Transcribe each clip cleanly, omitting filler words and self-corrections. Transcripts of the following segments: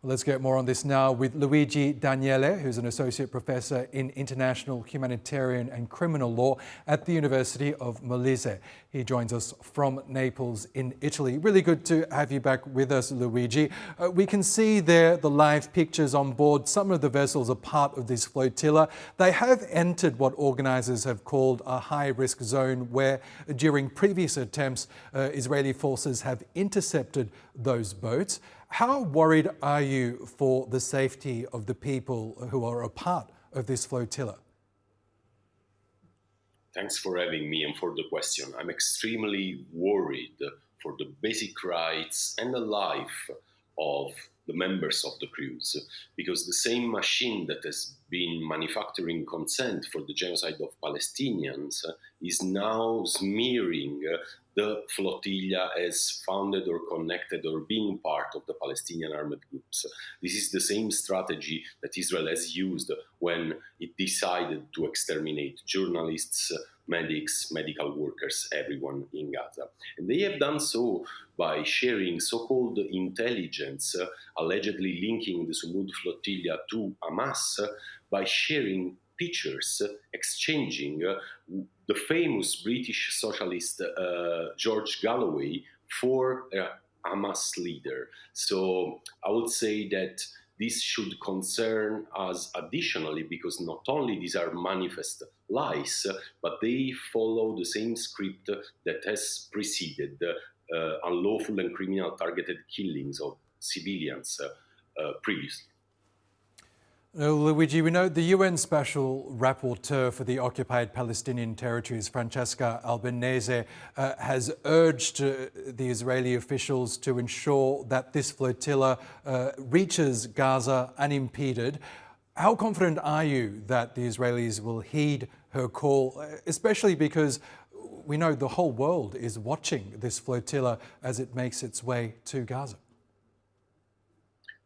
Let's get more on this now with Luigi Daniele, who's an associate professor in international humanitarian and criminal law at the University of Molise. He joins us from Naples in Italy. Really good to have you back with us, Luigi. We can see there the live pictures on board. Some of the vessels are part of this flotilla. They have entered what organisers have called a high-risk zone where, during previous attempts, Israeli forces have intercepted those boats. How worried are you for the safety of the people who are a part of this flotilla? Thanks for having me and for the question. I'm extremely worried for the basic rights and the life of the members of the crews, because the same machine that has been manufacturing consent for the genocide of Palestinians is now smearing the flotilla as founded or connected or being part of the Palestinian armed groups. This is the same strategy that Israel has used when it decided to exterminate journalists, medics, medical workers, everyone in Gaza. And they have done so by sharing so-called intelligence, allegedly linking the Sumud Flotilla to Hamas, by sharing pictures, exchanging the famous British socialist George Galloway for Hamas leader. So I would say that this should concern us additionally, because not only these are manifest lies, but they follow the same script that has preceded unlawful and criminal targeted killings of civilians previously. Luigi, we know the UN Special Rapporteur for the occupied Palestinian territories, Francesca Albanese, has urged the Israeli officials to ensure that this flotilla reaches Gaza unimpeded. How confident are you that the Israelis will heed her call, especially because we know the whole world is watching this flotilla as it makes its way to Gaza?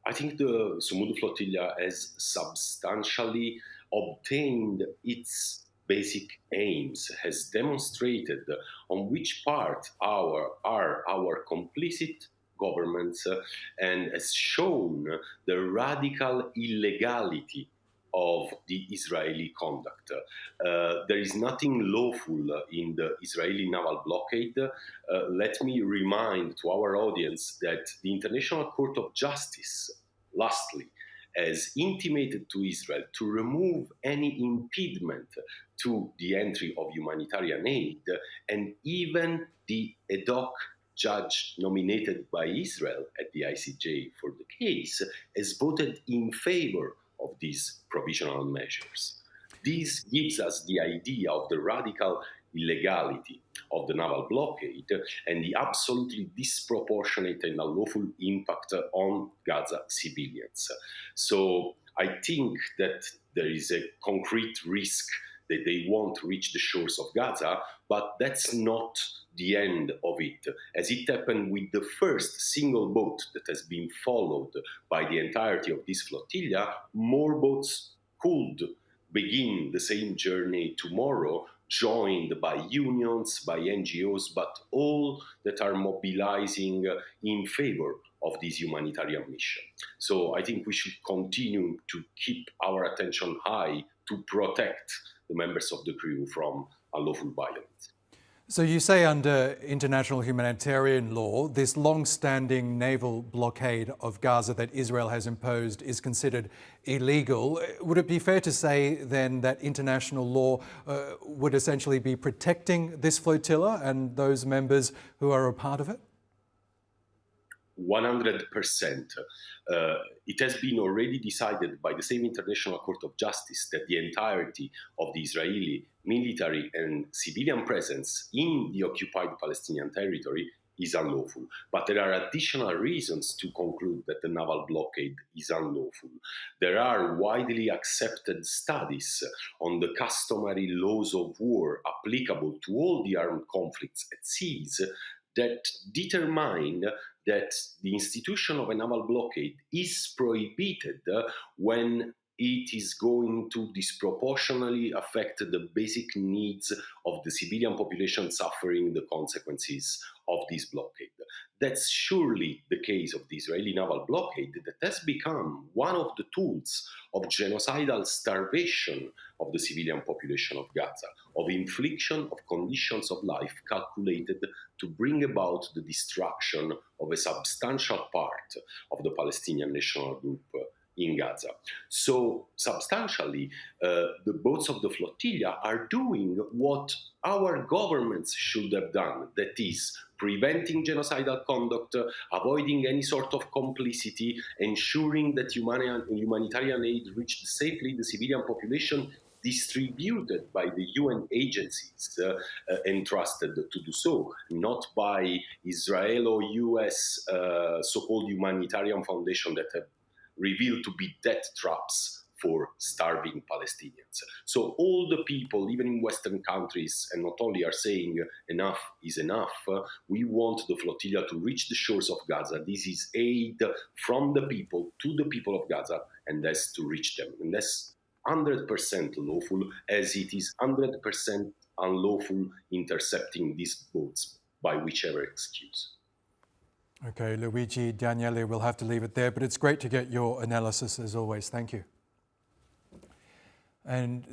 I think the Sumud Flotilla has substantially obtained its basic aims, has demonstrated on which part are our complicit governments, and has shown the radical illegality of the Israeli conduct. There is nothing lawful in the Israeli naval blockade. Let me remind to our audience that the International Court of Justice, lastly, has intimated to Israel to remove any impediment to the entry of humanitarian aid, and even the ad hoc judge nominated by Israel at the ICJ for the case has voted in favor of these provisional measures. This gives us the idea of the radical illegality of the naval blockade and the absolutely disproportionate and unlawful impact on Gaza civilians. So I think that there is a concrete risk that they won't reach the shores of Gaza, but that's not the end of it. As it happened with the first single boat that has been followed by the entirety of this flotilla, more boats could begin the same journey tomorrow, joined by unions, by NGOs, but all that are mobilizing in favor of this humanitarian mission. So I think we should continue to keep our attention high to protect the members of the crew from unlawful violence. So you say under international humanitarian law, this long-standing naval blockade of Gaza that Israel has imposed is considered illegal. Would it be fair to say then that international law would essentially be protecting this flotilla and those members who are a part of it? 100%. It has been already decided by the same International Court of Justice that the entirety of the Israeli military and civilian presence in the occupied Palestinian territory is unlawful. But there are additional reasons to conclude that the naval blockade is unlawful. There are widely accepted studies on the customary laws of war applicable to all the armed conflicts at seas that determine that the institution of a naval blockade is prohibited when it is going to disproportionately affect the basic needs of the civilian population suffering the consequences of this blockade. That's surely the case of the Israeli naval blockade that has become one of the tools of genocidal starvation of the civilian population of Gaza, of infliction of conditions of life calculated to bring about the destruction of a substantial part of the Palestinian national group in Gaza. So substantially, the boats of the flotilla are doing what our governments should have done, that is, preventing genocidal conduct, avoiding any sort of complicity, ensuring that humanitarian aid reached safely the civilian population distributed by the UN agencies entrusted to do so, not by Israel or US so-called humanitarian foundation that have revealed to be death traps for starving Palestinians. So all the people, even in Western countries, and not only are saying enough is enough, we want the flotilla to reach the shores of Gaza. This is aid from the people to the people of Gaza, and that's to reach them. And that's 100% lawful, as it is 100% unlawful intercepting these boats by whichever excuse. Okay, Luigi Daniele, we'll have to leave it there, but it's great to get your analysis as always. Thank you. And